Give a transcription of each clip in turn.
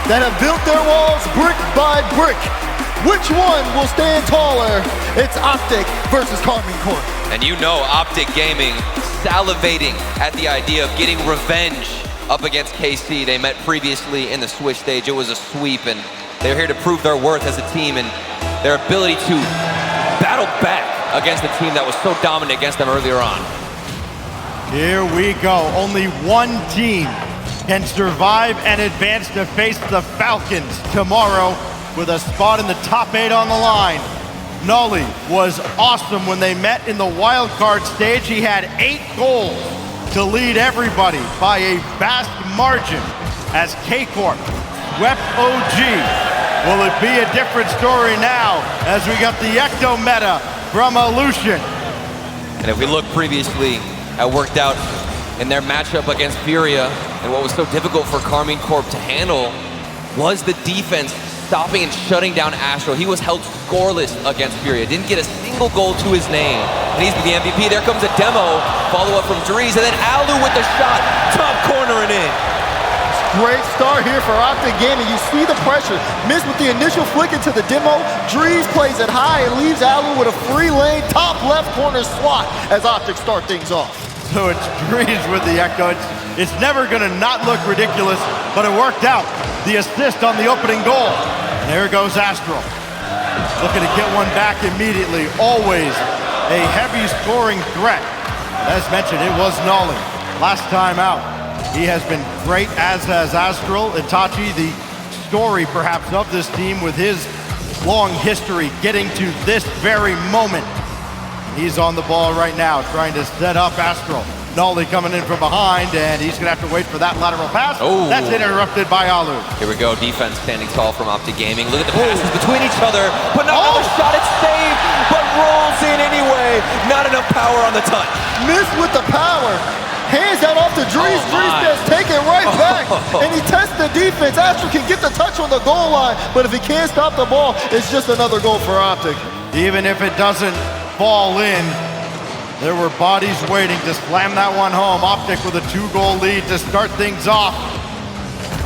that have built their walls brick by brick. Which one will stand taller? It's Optic versus Karmine Corp. And you know Optic Gaming salivating at the idea of getting revenge up against KC. They met previously in the Swiss stage. It was a sweep, and they're here to prove their worth as a team and their ability to battle back against a team that was so dominant against them earlier on. Here we go. Only one team can survive and advance to face the Falcons tomorrow with a spot in the top 8 on the line. Nolly was awesome when they met in the wild card stage. He had 8 goals to lead everybody by a vast margin as K-Corp swept OG. Will it be a different story now as we got the Ecto meta from Aleutian? And if we look previously at worked out in their matchup against Furia, and what was so difficult for Karmine Corp to handle was the defense stopping and shutting down Astro. He was held scoreless against Furia, didn't get a single goal to his name, and he's the MVP. There comes a demo, follow-up from Dries, and then Alu with the shot, top corner and in. Great start here for Optic Gaming. You see the pressure. Missed with the initial flick into the demo. Dries plays it high and leaves Alu with a free lane, top left corner swat as Optic start things off. So it's Dries with the Echo. It's never gonna not look ridiculous, but it worked out. The assist on the opening goal. And there goes Astral. Looking to get one back immediately. Always a heavy scoring threat. As mentioned, it was Nolly last time out. He has been great, as has Astral. Itachi, the story perhaps of this team with his long history getting to this very moment. He's on the ball right now, trying to set up Astral. Nolly coming in from behind, and he's gonna have to wait for that lateral pass. Oh. That's interrupted by Alu. Here we go, defense standing tall from Optic Gaming. Look at the passes between each other, but not another shot, it's saved, but rolls in anyway. Not enough power on the touch. Missed with the power. Hands that off to Dries. Dries says take it right back. And he tests the defense. Astro can get the touch on the goal line, but if he can't stop the ball, it's just another goal for Optic. Even if it doesn't fall in, there were bodies waiting to slam that one home. Optic with a 2-goal lead to start things off.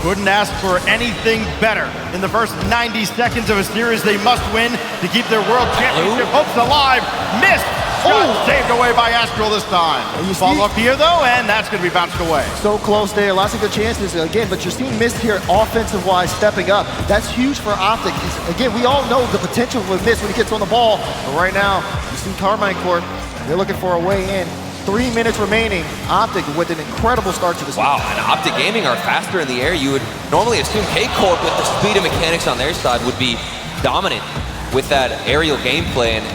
Couldn't ask for anything better. In the first 90 seconds of a series, they must win to keep their world championship hopes alive. Missed. Shot saved away by Astral this time. Follow up here though, and that's going to be bounced away. So close there, lots of good chances again, but you're seeing Mist here offensive-wise stepping up. That's huge for Optic. Again, we all know the potential with Mist when he gets on the ball, but right now, you see Karmine Corp, they're looking for a way in. 3 minutes remaining. Optic with an incredible start to this game. Wow, and Optic Gaming are faster in the air. You would normally assume K-Corp with the speed and mechanics on their side would be dominant with that aerial gameplay, and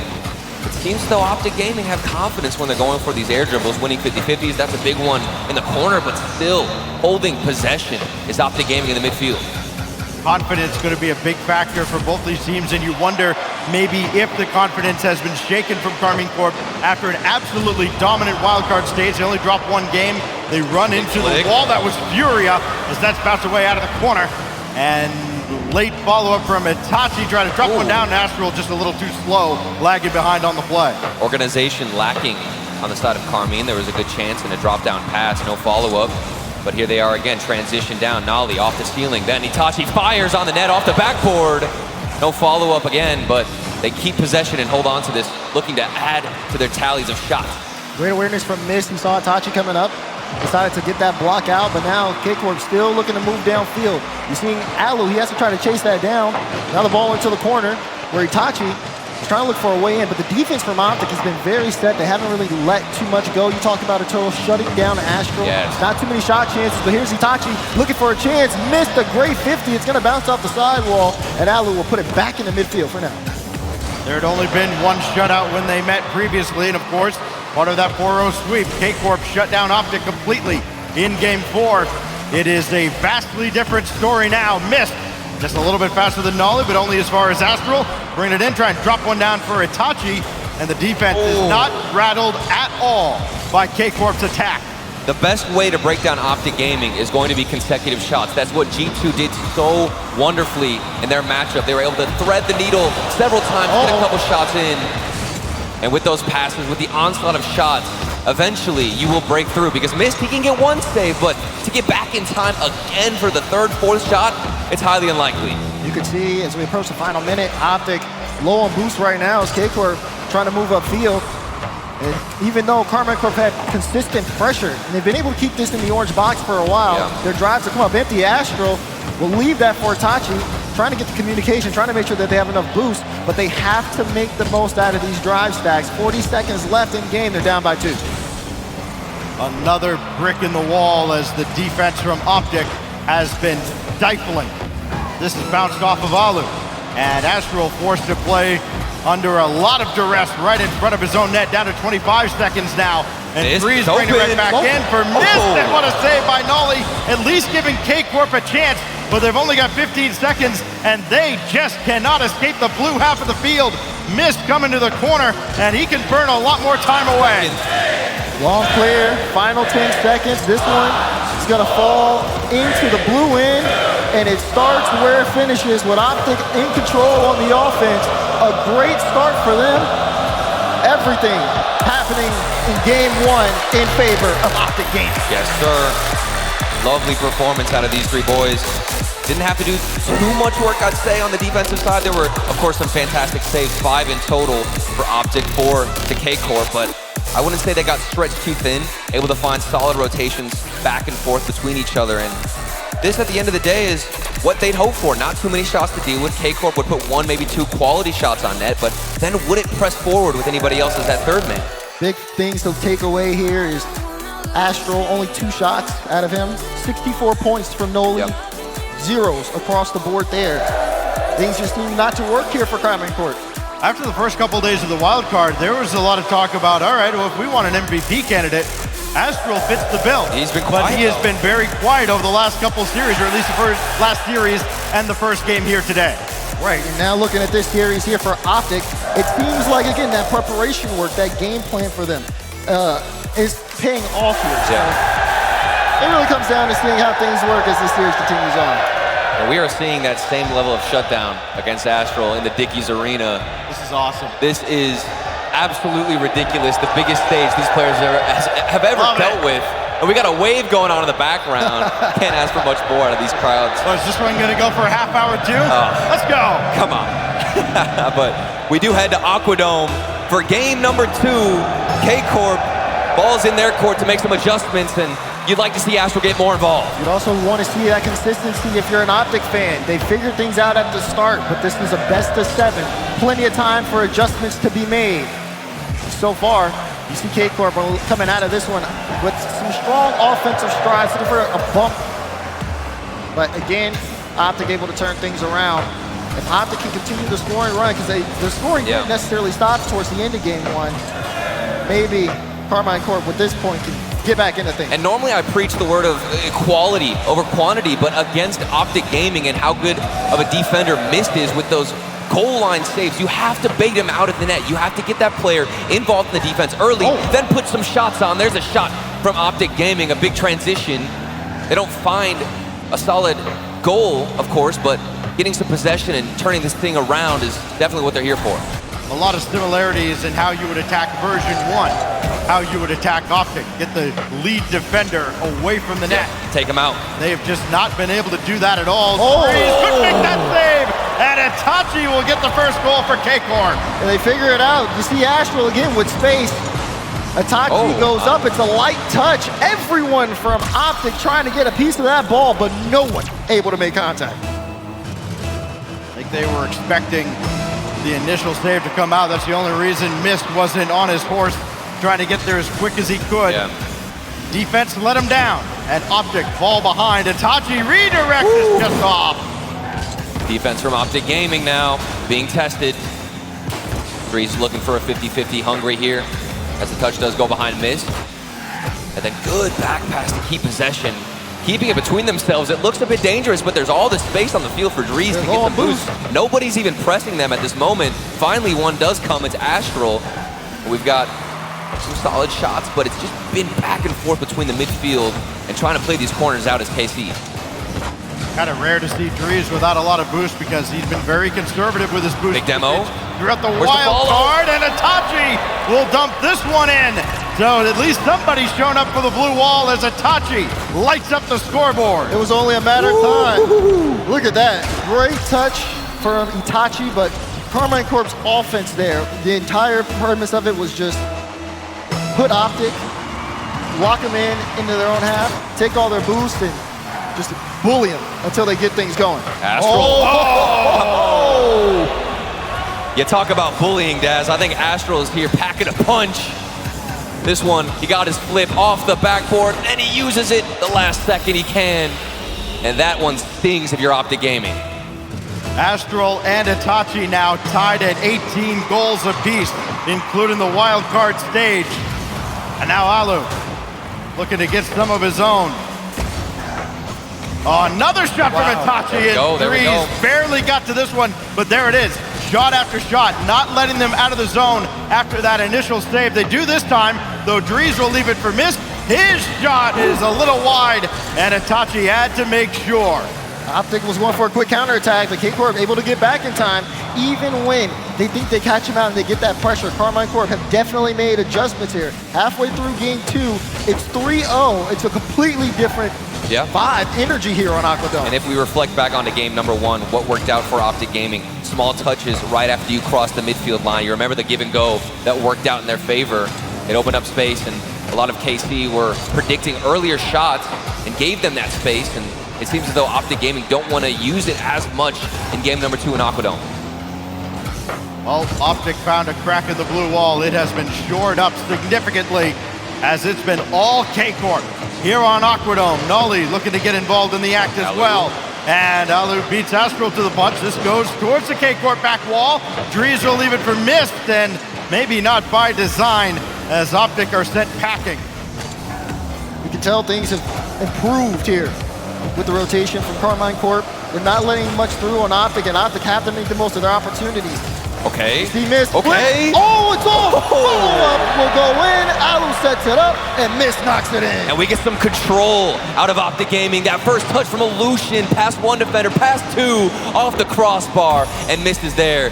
it seems though Optic Gaming have confidence when they're going for these air dribbles, winning 50-50s. That's a big one in the corner, but still holding possession is Optic Gaming in the midfield. Confidence going to be a big factor for both these teams, and you wonder maybe if the confidence has been shaken from Karmine Corp after an absolutely dominant wildcard stage. They only dropped 1 game. They run into the wall. That was Furia as that's bounced away out of the corner. And late follow-up from Itachi, trying to drop one down. Astral just a little too slow, lagging behind on the play. Organization lacking on the side of Karmine. There was a good chance in a drop-down pass, no follow-up. But here they are again, transition down. Nolly off the ceiling. Then Itachi fires on the net off the backboard. No follow-up again, but they keep possession and hold on to this, looking to add to their tallies of shots. Great awareness from Mist. He saw Itachi coming up. Decided to get that block out, but now K-Corp still looking to move downfield. You're seeing Alu, he has to try to chase that down. Now the ball into the corner where Itachi is trying to look for a way in, but the defense from Optic has been very set. They haven't really let too much go. You talked about Eternal shutting down Astral. Yes. Not too many shot chances, but here's Itachi looking for a chance. Missed a great 50. It's going to bounce off the sidewall, and Alu will put it back in the midfield for now. There had only been 1 shutout when they met previously, and of course, part of that 4-0 sweep. K-Corp shut down Optic completely in Game 4. It is a vastly different story now. Missed just a little bit faster than Nolly, but only as far as Astral. Bring it in, try and drop one down for Itachi, and the defense is not rattled at all by K-Corp's attack. The best way to break down Optic Gaming is going to be consecutive shots. That's what G2 did so wonderfully in their matchup. They were able to thread the needle several times, get a couple shots in. And with those passes, with the onslaught of shots, eventually you will break through, because Mist, he can get 1 save, but to get back in time again for the 3rd, 4th shot, it's highly unlikely. You can see as we approach the final minute, Optic low on boost right now as K-Corp trying to move upfield. And even though Karmine Corp had consistent pressure, and they've been able to keep this in the orange box for a while, their drives to come up empty. Astral will leave that for Itachi, trying to get the communication, trying to make sure that they have enough boost, but they have to make the most out of these drive stacks. 40 seconds left in game, they're down by 2. Another brick in the wall as the defense from Optic has been stifling. This is bounced off of Alu, and Astral forced to play under a lot of duress right in front of his own net, down to 25 seconds now. And Breeze bringing it right back in for missed. And what a save by Nolly, at least giving K-Corp a chance, but they've only got 15 seconds, and they just cannot escape the blue half of the field. Mist coming to the corner, and he can burn a lot more time away. Long clear, final 10 seconds. This one is gonna fall into the blue end, and it starts where it finishes with Optic in control on the offense. A great start for them. Everything happening in game 1 in favor of Optic Gaming. Yes, sir. Lovely performance out of these 3 boys. Didn't have to do too much work, I'd say, on the defensive side. There were, of course, some fantastic saves, 5 in total for Optic, 4 to K-Corp, but I wouldn't say they got stretched too thin, able to find solid rotations back and forth between each other. And this, at the end of the day, is what they'd hope for. Not too many shots to deal with. K-Corp would put 1, maybe 2 quality shots on net, but then wouldn't press forward with anybody else as that third man. Big things to take away here is Astral, only 2 shots out of him. 64 points from Noli. Zeros across the board there. Things just seem not to work here for Karmine Corp. After the first couple of days of the wild card, there was a lot of talk about, all right, well, if we want an MVP candidate, Astral fits the bill. He's been quiet, but he has been very quiet over the last couple series, or at least the last series and the first game here today. Right, and now looking at this series here for Optic, it seems like, again, that preparation work, that game plan for them is paying off here. So it really comes down to seeing how things work as this series continues on. And we are seeing that same level of shutdown against Astral in the Dickies Arena. This is awesome. This is absolutely ridiculous. The biggest stage these players have ever dealt with. And we got a wave going on in the background. Can't ask for much more out of these crowds. Oh, is this one going to go for a half hour too? Let's go. Come on. But we do head to Aquadome for game number 2. K-Corp, ball's in their court to make some adjustments, and you'd like to see Astral get more involved. You'd also want to see that consistency if you're an Optic fan. They figured things out at the start, but this is a best of 7. Plenty of time for adjustments to be made. So far, you see K-Corp coming out of this one with some strong offensive strides, looking for a bump. But again, Optic able to turn things around. If Optic can continue the scoring run, because the scoring didn't necessarily stop towards the end of game 1, maybe Karmine Corp at this point can get back into things. And normally I preach the word of quality over quantity, but against Optic Gaming and how good of a defender Mist is with those goal line saves, you have to bait him out at the net. You have to get that player involved in the defense early, then put some shots on. There's a shot from Optic Gaming, a big transition. They don't find a solid goal, of course, but getting some possession and turning this thing around is definitely what they're here for. A lot of similarities in how you would attack version 1, how you would attack Optic. Get the lead defender away from the net. Take him out. They have just not been able to do that at all. Breeze could make that save, and Itachi will get the first goal for K-Corp. And they figure it out. You see Astral again with space. Itachi goes up, it's a light touch. Everyone from Optic trying to get a piece of that ball, but no one able to make contact. I think they were expecting the initial save to come out. That's the only reason Mist wasn't on his horse, trying to get there as quick as he could. Defense let him down, and Optic fall behind. Itachi redirects is just off. Defense from Optic Gaming now being tested. Breeze looking for a 50-50 hungry here as the touch does go behind Mist. And then good back pass to keep possession. Keeping it between themselves, it looks a bit dangerous, but there's all the space on the field for Breeze to get the boost. Nobody's even pressing them at this moment. Finally, one does come, it's Astral. We've got some solid shots, but it's just been back and forth between the midfield and trying to play these corners out as KC. Kind of rare to see Breeze without a lot of boost because he's been very conservative with his boost. Big demo. Throughout the wild card, and Itachi will dump this one in. So at least somebody's shown up for the blue wall as Itachi lights up the scoreboard. It was only a matter of time. Look Look at that. Great touch from Itachi, but Karmine Corp's offense there, the entire premise of it was just put Optic, lock them into their own half, take all their boost, and just bully them until they get things going. Astral. Oh! You talk about bullying, Daz. I think Astral is here packing a punch. This one, he got his flip off the backboard, and he uses it the last second he can. And that one stings if you're Optic Gaming. Astral and Itachi now tied at 18 goals apiece, including the wild card stage. And now Alu looking to get some of his own. Oh, another shot from Itachi in threes. Barely got to this one, but there it is. Shot after shot, not letting them out of the zone after that initial save. They do this time, though Dries will leave it for miss. His shot is a little wide, and Itachi had to make sure. Optic was going for a quick counterattack, but K-Corp able to get back in time. Even when they think they catch him out and they get that pressure, Karmine Corp have definitely made adjustments here. Halfway through game 2, it's 3-0. It's a completely different vibe, energy here on Aquadome. And if we reflect back onto game number 1, what worked out for Optic Gaming, small touches right after you cross the midfield line. You remember the give and go that worked out in their favor. It opened up space, and a lot of KC were predicting earlier shots and gave them that space. And it seems as though Optic Gaming don't want to use it as much in game number 2 in Aquadome. Well, Optic found a crack in the blue wall. It has been shored up significantly, as it's been all K-Corp here on Aquadome. Nolly looking to get involved in the act as well. And Alu beats Astral to the punch. This goes towards the K-Corp back wall. Dries will leave it for missed, and maybe not by design, as Optic are sent packing. You can tell things have improved here with the rotation from Karmine Corp. They're not letting much through on Optic, and Optic have to make the most of their opportunities. Okay. He missed. Okay. Oh, it's off. Follow-up will go in. Alu sets it up, and Miss knocks it in. And we get some control out of Optic Gaming. That first touch from Illusion, past one defender, past 2, off the crossbar, and Mist is there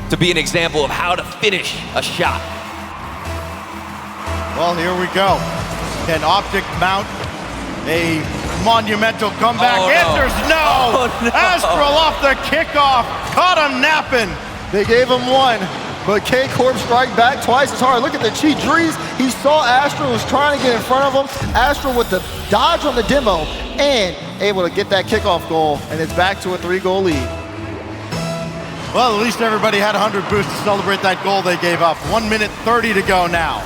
to be an example of how to finish a shot. Well, here we go. Can Optic mount a monumental comeback? Answers no. Astral off the kickoff, caught him napping. They gave him one, but K-Corp strike back twice as hard. Look at the cheat. Dries, he saw Astral was trying to get in front of him. Astral with the dodge on the demo and able to get that kickoff goal, and it's back to a 3-goal lead. Well, at least everybody had 100 boosts to celebrate that goal they gave up. 1 minute 30 to go now.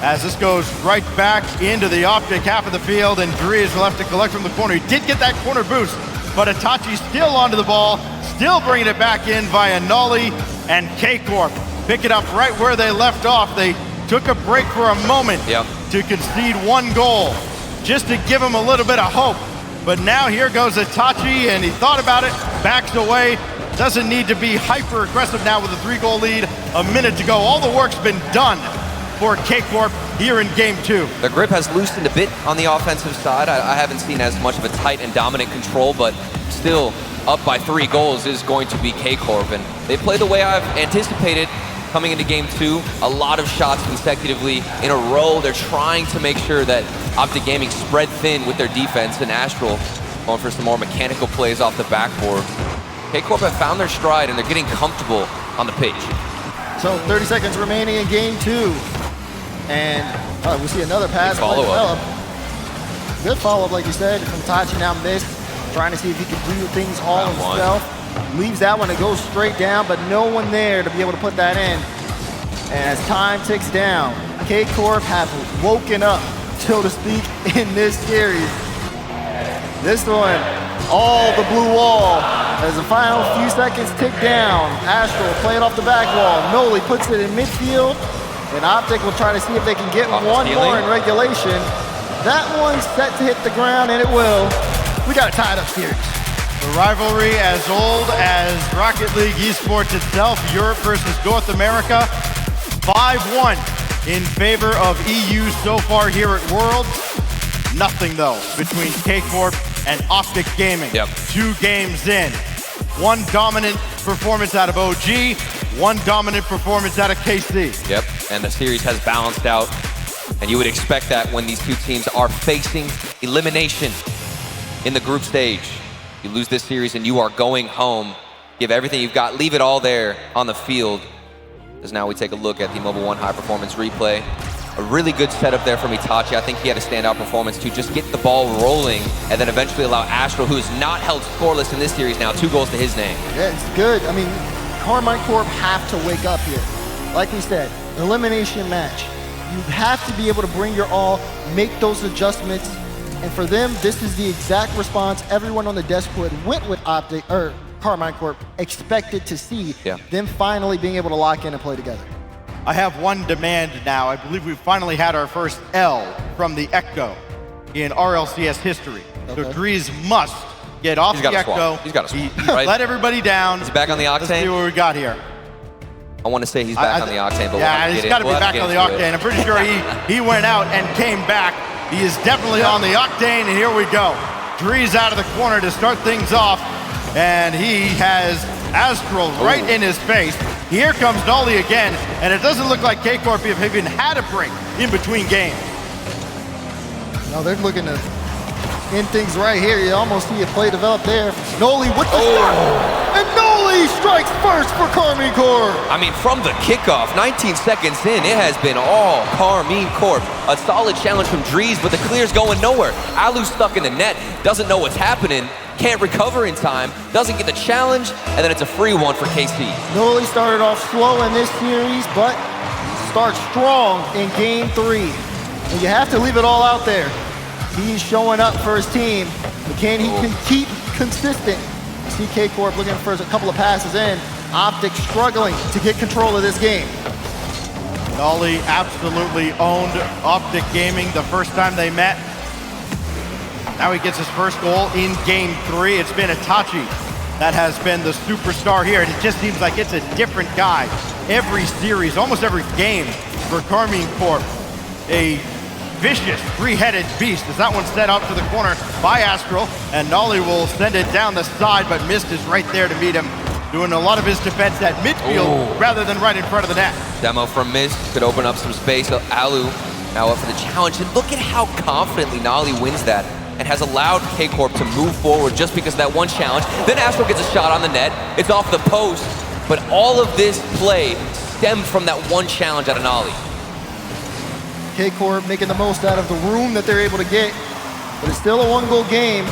As this goes right back into the Optic half of the field, and Dries will have to collect from the corner. He did get that corner boost, but Itachi still onto the ball, still bringing it back in via Nolly, and K-Corp pick it up right where they left off. They took a break for a moment to concede 1 goal, just to give them a little bit of hope. But now here goes Itachi, and he thought about it, backs away, doesn't need to be hyper-aggressive now with a 3-goal lead, a minute to go. All the work's been done for K-Corp here in game 2. The grip has loosened a bit on the offensive side. I haven't seen as much of a tight and dominant control, but still up by 3 goals is going to be K-Corp. And they play the way I've anticipated coming into game 2. A lot of shots consecutively in a row. They're trying to make sure that Optic Gaming spread thin with their defense, and Astral going for some more mechanical plays off the backboard. K-Corp have found their stride, and they're getting comfortable on the pitch. So 30 seconds remaining in game 2. And we see another pass. Follow-up. Good follow-up, like you said, from Tachi. Now Mist, trying to see if he can do things all himself. Leaves that one to go straight down, but no one there to be able to put that in. And as time ticks down, K-Corp have woken up, so to speak, in this series. This one, all the blue wall. As the final few seconds tick down, Astral play it off the back wall. Noli puts it in midfield. And Optic will try to see if they can get one more in regulation. That one's set to hit the ground, and it will. We got a tied up series. The rivalry as old as Rocket League Esports itself, Europe versus North America. 5-1 in favor of EU so far here at Worlds. Nothing, though, between K-Corp and Optic Gaming. 2 games in. 1 dominant performance out of OG, 1 dominant performance out of KC. And the series has balanced out. And you would expect that when these 2 teams are facing elimination in the group stage. You lose this series and you are going home. Give everything you've got, leave it all there on the field. As now we take a look at the Mobile One high performance replay. A really good setup there from Itachi. I think he had a standout performance to just get the ball rolling and then eventually allow Astro, who has not held scoreless in this series now, 2 goals to his name. Yeah, it's good. I mean, Karmine Corp have to wake up here. Like we said, elimination match. You have to be able to bring your all, make those adjustments. And for them, this is the exact response everyone on the desk who had went with Karmine Corp expected to see. Yeah. Them finally being able to lock in and play together. I have one demand now. I believe we've finally had our first L from the Echo in RLCS history. Okay. So Dries must get off the Echo. He's got to swap. He Right? let everybody down. He's back on the Octane. Let's see what we got here. I want to say he's back on the Octane, but yeah, he's got to be back on the Octane. I'm pretty sure he went out and came back. He is definitely on the Octane, and here we go. Dries out of the corner to start things off, and he has Astral right in his face. Here comes Nolly again, and it doesn't look like K-Corp have even had a break in between games. No, they're looking to end things right here. You almost see a play develop there. Nolly with the start. And Nolly strikes first for Karmine Corp. I mean, from the kickoff, 19 seconds in, it has been all Karmine Corp. A solid challenge from Dries, but the clear's going nowhere. Alu's stuck in the net, doesn't know what's happening, can't recover in time, doesn't get the challenge, and then it's a free one for KC. Nolly started off slow in this series, but starts strong in game 3. And you have to leave it all out there. He's showing up for his team, but can he keep consistent? CK Corp looking for a couple of passes in. Optic struggling to get control of this game. Nolly absolutely owned Optic Gaming the first time they met. Now he gets his first goal in game 3. It's been Itachi that has been the superstar here, and it just seems like it's a different guy every series, almost every game for Karmine Corp. A vicious three-headed beast as that one's set up to the corner by Astral, and Nolly will send it down the side, but Mist is right there to meet him, doing a lot of his defense at midfield rather than right in front of the net. Demo from Mist could open up some space. Alu now up for the challenge, and look at how confidently Nolly wins that and has allowed K-Corp to move forward just because of that one challenge. Then Astral gets a shot on the net. It's off the post, but all of this play stemmed from that one challenge out of Nolly. K-Corp making the most out of the room that they're able to get, but it's still a 1-goal game,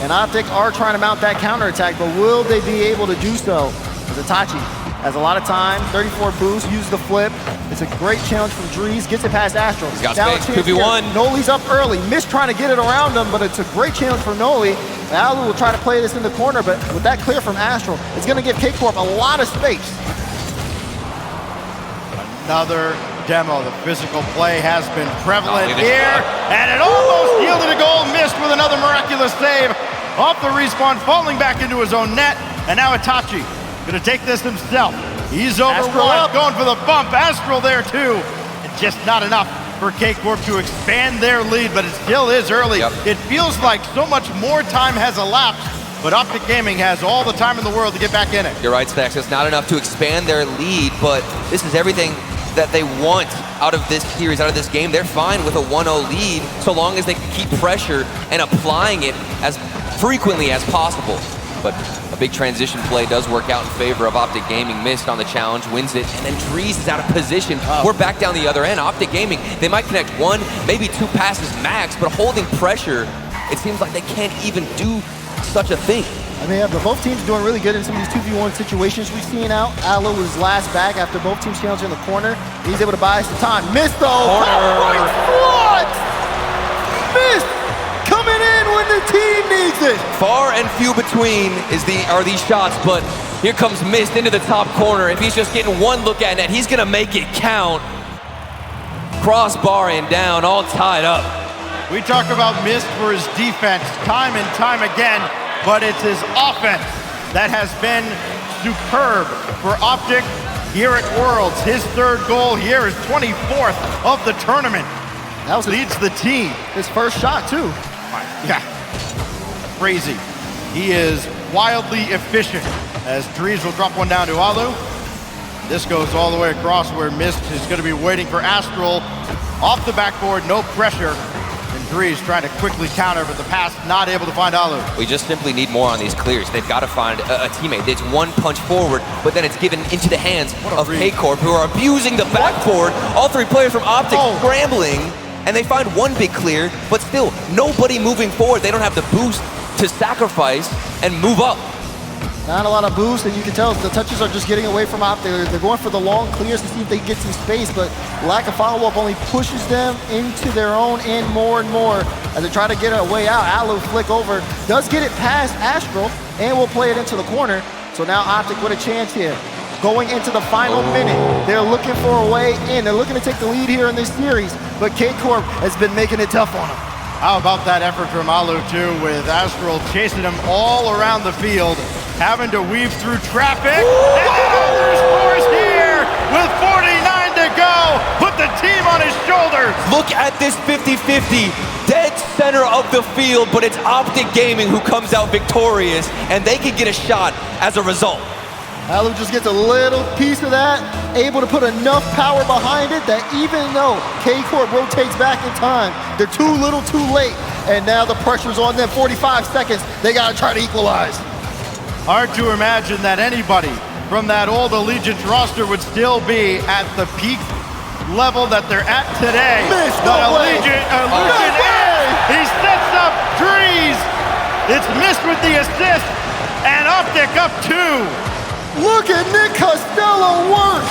and Optic are trying to mount that counterattack, but will they be able to do so? As Itachi has a lot of time, 34 boost, use the flip. It's a great challenge from Dries, gets it past Astral. He's got space, 2v1. Noli's up early, Mist trying to get it around him, but it's a great challenge for Noli. Alu will try to play this in the corner, but with that clear from Astral, it's gonna give K-Corp a lot of space. Another demo. The physical play has been prevalent here, and it almost yielded a goal. Missed with another miraculous save off the respawn, falling back into his own net, and now Itachi gonna take this himself. He's over one, going for the bump. Astral there too, and just not enough for K-Corp to expand their lead, but it still is early. It feels like so much more time has elapsed, but Optic Gaming has all the time in the world to get back in it. You're right, Stacks. It's not enough to expand their lead, but this is everything that they want out of this series, out of this game. They're fine with a 1-0 lead so long as they can keep pressure and applying it as frequently as possible. But a big transition play does work out in favor of Optic Gaming. Missed on the challenge, wins it, and then Dries is out of position. We're back down the other end. Optic Gaming, they might connect 1, maybe 2 passes max, but holding pressure, it seems like they can't even do such a thing. I mean, but both teams doing really good in some of these 2v1 situations we've seen out. Alu was last back after both teams challenged in the corner. He's able to buy some time. Missed though. What? Missed coming in when the team needs it. Far and few between are these shots, but here comes Mist into the top corner. If he's just getting one look at net, he's gonna make it count. Crossbar and down, all tied up. We talk about Mist for his defense time and time again, but it's his offense that has been superb for Optic here at Worlds. His 3rd goal here is 24th of the tournament. That was leads the team. His first shot too. Yeah, crazy. He is wildly efficient as Dries will drop one down to Alu. This goes all the way across where Mist is going to be waiting for Astral off the backboard, no pressure. And 3s trying to quickly counter, but the pass not able to find Alu. We just simply need more on these clears. They've got to find a teammate. It's one punch forward, but then it's given into the hands of K-Corp, who are abusing the backboard. All three players from Optic scrambling, and they find one big clear, but still, nobody moving forward. They don't have the boost to sacrifice and move up. Not a lot of boost, and you can tell the touches are just getting away from Optic. They're going for the long clears to see if they can get some space, but lack of follow-up only pushes them into their own end more and more as they try to get a way out. Alu flick over, does get it past Astral, and will play it into the corner. So now Optic with a chance here. Going into the final minute, they're looking for a way in. They're looking to take the lead here in this series, but K-Corp has been making it tough on them. How about that effort from Alu too, with Astral chasing him all around the field, having to weave through traffic. And Alu scores here with 49 to go. Put the team on his shoulders. Look at this 50-50, dead center of the field, but it's Optic Gaming who comes out victorious, and they can get a shot as a result. Alu just gets a little piece of that, able to put enough power behind it that even though K-Corp rotates back in time, they're too little too late, and now the pressure's on them. 45 seconds, they gotta try to equalize. Hard to imagine that anybody from that old Allegiance roster would still be at the peak level that they're at today. Allegiant he sets up Drees. It's missed with the assist, and Optic up 2. Look at Nick Costello work.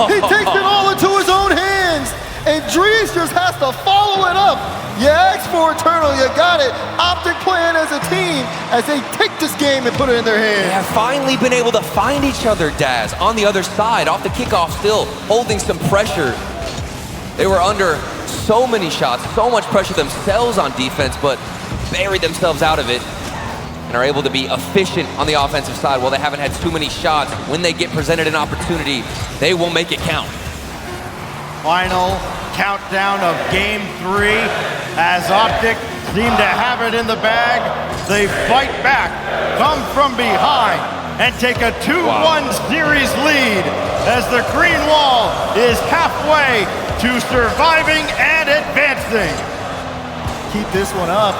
He takes it all into his own hands, and Drees just has to follow it up. You asked for it, Turtle, you got it. Optic playing as a team as they take this game and put it in their hands. They have finally been able to find each other, Daz, on the other side, off the kickoff still, holding some pressure. They were under so many shots, so much pressure themselves on defense, but buried themselves out of it and are able to be efficient on the offensive side. While they haven't had too many shots, when they get presented an opportunity, they will make it count. Final countdown of game 3 as Optic seem to have it in the bag. They fight back, come from behind, and take a 2-1 series lead as the green wall is halfway to surviving and advancing. Keep this one up.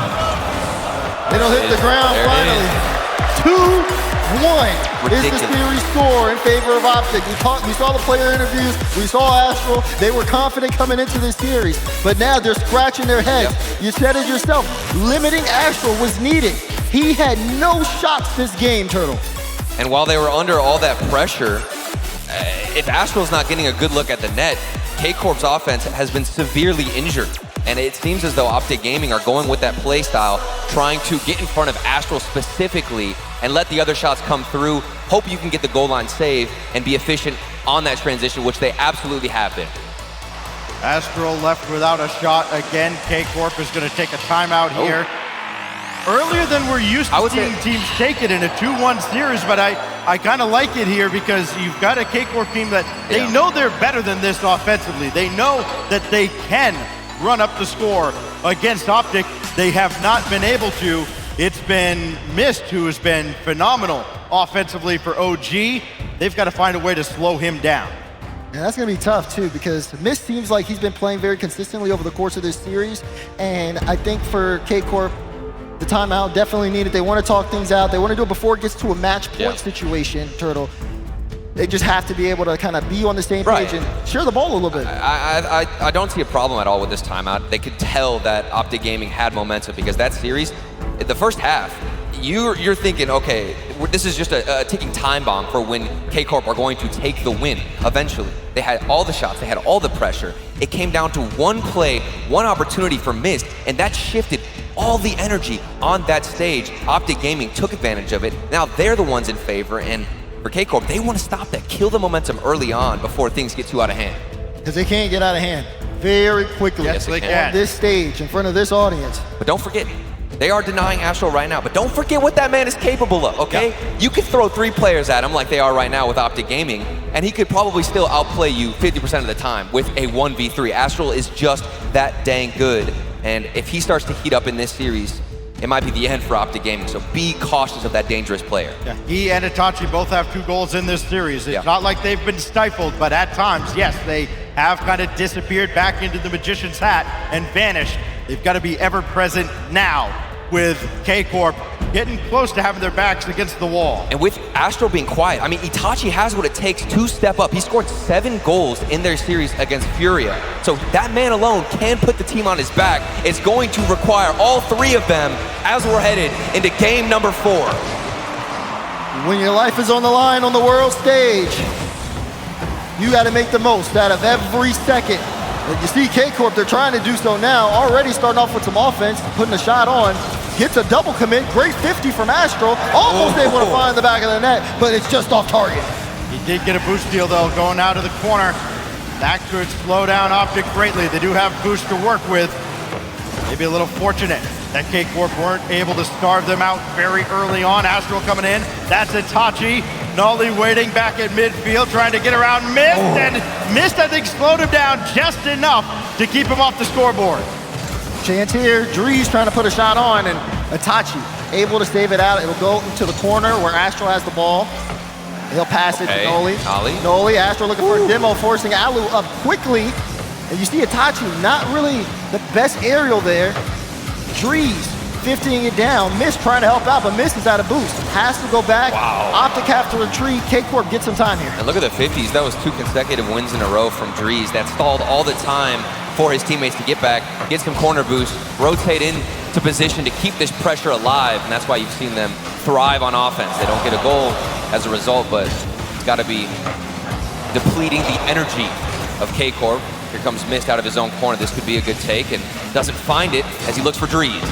It'll hit the ground finally. 2-1 is the series score in favor of Optic. We saw the player interviews, we saw Astral. They were confident coming into this series, but now they're scratching their heads. Yep. You said it yourself, limiting Astral was needed. He had no shots this game, Turtle. And while they were under all that pressure, if Astral's not getting a good look at the net, K-Corp's offense has been severely injured. And it seems as though Optic Gaming are going with that play style, trying to get in front of Astral specifically and let the other shots come through. Hope you can get the goal line save and be efficient on that transition, which they absolutely have been. Astral left without a shot again. K-Corp is going to take a timeout here. Earlier than we're used to seeing teams take it in a 2-1 series, but I kind of like it here because you've got a K-Corp team that they know they're better than this offensively. They know that they can run up the score against Optic. They have not been able to. It's been Mist, who has been phenomenal offensively for OG. They've got to find a way to slow him down. And that's going to be tough, too, because Mist seems like he's been playing very consistently over the course of this series. And I think for K-Corp, the timeout definitely needed. They want to talk things out. They want to do it before it gets to a match point situation, Turtle. They just have to be able to kind of be on the same page and share the ball a little bit. I don't see a problem at all with this timeout. They could tell that Optic Gaming had momentum because that series, the first half, you're thinking, okay, this is just a ticking time bomb for when K-Corp are going to take the win eventually. They had all the shots, they had all the pressure. It came down to one play, one opportunity for Mist, and that shifted all the energy on that stage. Optic Gaming took advantage of it. Now they're the ones in favor, and for K-Corp, they want to stop that, kill the momentum early on before things get too out of hand. Because they can't get out of hand very quickly Yes, they can. on this stage in front of this audience. But don't forget, they are denying Astral right now, but don't forget what that man is capable of, okay? Yeah. You could throw 3 players at him like they are right now with Optic Gaming, and he could probably still outplay you 50% of the time with a 1v3. Astral is just that dang good, and if he starts to heat up in this series, it might be the end for Optic Gaming, so be cautious of that dangerous player. Yeah. He and Itachi both have 2 goals in this series. It's not like they've been stifled, but at times, yes, they have kind of disappeared back into the magician's hat and vanished They've got to be ever present now with K-Corp getting close to having their backs against the wall. And with Astro being quiet, I mean, Itachi has what it takes to step up. He scored 7 goals in their series against Furia. So that man alone can put the team on his back. It's going to require all 3 of them as we're headed into game number 4. When your life is on the line on the world stage, you got to make the most out of every second. And you see K-Corp, they're trying to do so now, already starting off with some offense, putting a shot on. Gets a double commit, great 50 from Astro, almost able to find the back of the net, but it's just off target. He did get a boost steal though, going out of the corner. That could slow down Optic greatly. They do have boost to work with. Maybe a little fortunate that K-Corp weren't able to starve them out very early on. Astro coming in, that's Itachi. Nolly waiting back at midfield, trying to get around, missed, I think slowed him down just enough to keep him off the scoreboard. Chance here, Drees trying to put a shot on, and Itachi able to save it out. It'll go into the corner where Astro has the ball. He'll pass it to Noli. Noli, Astro looking for a demo, forcing Alu up quickly. And you see Itachi not really the best aerial there. Drees 50ing it down. Mist trying to help out, but Mist is out of boost. Has to go back. Wow. Optic have to retreat. K-Corp get some time here. And look at the 50s. That was 2 consecutive wins in a row from Drees. That stalled all the time for his teammates to get back, get some corner boost, rotate into position to keep this pressure alive, and that's why you've seen them thrive on offense. They don't get a goal as a result, but it's got to be depleting the energy of K-Corp. Here comes Mist out of his own corner. This could be a good take, and doesn't find it as he looks for Drees.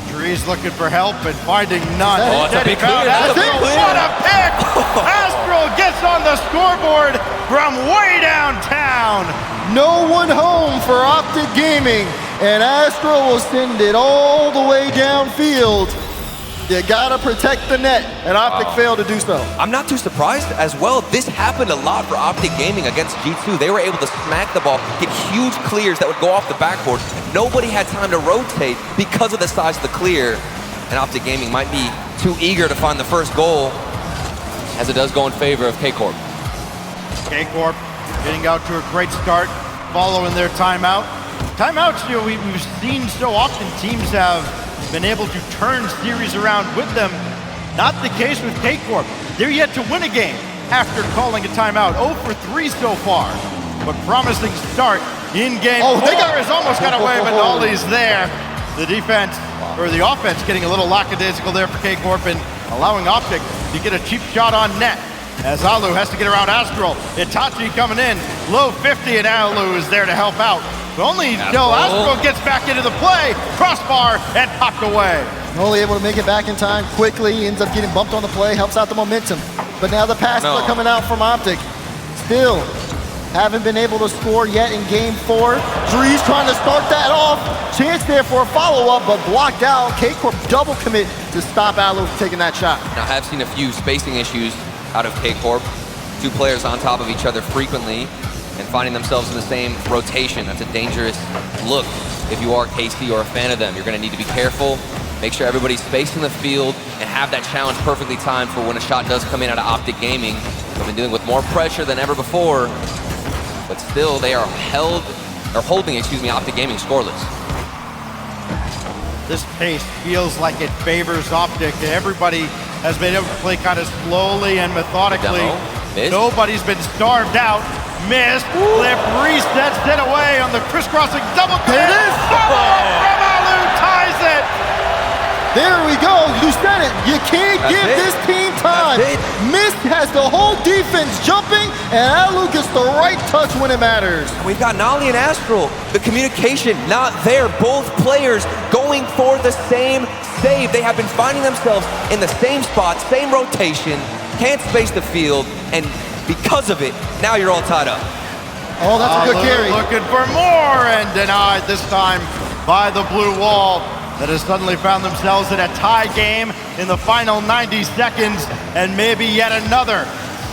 Drees looking for help and finding none. Oh, it's a big clear. That's a big clear. What a pick! Astro gets on the scoreboard from way downtown. No one home for Optic Gaming, and Astro will send it all the way downfield. You gotta protect the net, and Optic failed to do so. I'm not too surprised as well. This happened a lot for Optic Gaming against G2. They were able to smack the ball, get huge clears that would go off the backboard. Nobody had time to rotate because of the size of the clear, and Optic Gaming might be too eager to find the first goal, as it does go in favor of K-Corp. K-Corp getting out to a great start, following their timeout. Timeouts, you know, we've seen so often teams have been able to turn series around with them. Not the case with K-Corp. They're yet to win a game after calling a timeout. 0 for 3 so far, but promising start in game 4. Has almost got away, but Nolly's there. The defense, or the offense, getting a little lackadaisical there for K-Corp and allowing Optic to get a cheap shot on net. As Alu has to get around Astral. Itachi coming in, low 50, and Alu is there to help out. But only Astral gets back into the play, crossbar, and popped away. Only able to make it back in time quickly, ends up getting bumped on the play, helps out the momentum. But now the passes are coming out from Optic. Still haven't been able to score yet in game 4. Drees trying to start that off. Chance there for a follow-up, but blocked out. K-Corp double commit to stop Alu from taking that shot. Now, I have seen a few spacing issues out of K-Corp. 2 players on top of each other frequently and finding themselves in the same rotation. That's a dangerous look if you are KC or a fan of them. You're going to need to be careful, make sure everybody's spacing the field, and have that challenge perfectly timed for when a shot does come in out of Optic Gaming. They've been dealing with more pressure than ever before, but still they are holding Optic Gaming scoreless. This pace feels like it favors Optic. Everybody has been able to play kind of slowly and methodically. Nobody's been starved out. Missed. Flip resets it away on the crisscrossing double. There it is. From Alu ties it. There we go. You said it. You can't give this team time. Mist has the whole defense jumping, and Alu gets the right touch when it matters. We've got Nolly and Astral. The communication not there. Both players going for the same save. They have been finding themselves in the same spot, same rotation, can't space the field, and because of it, now you're all tied up. Oh, that's a good carry. Looking for more, and denied this time by the blue wall. That has suddenly found themselves in a tie game in the final 90 seconds, and maybe yet another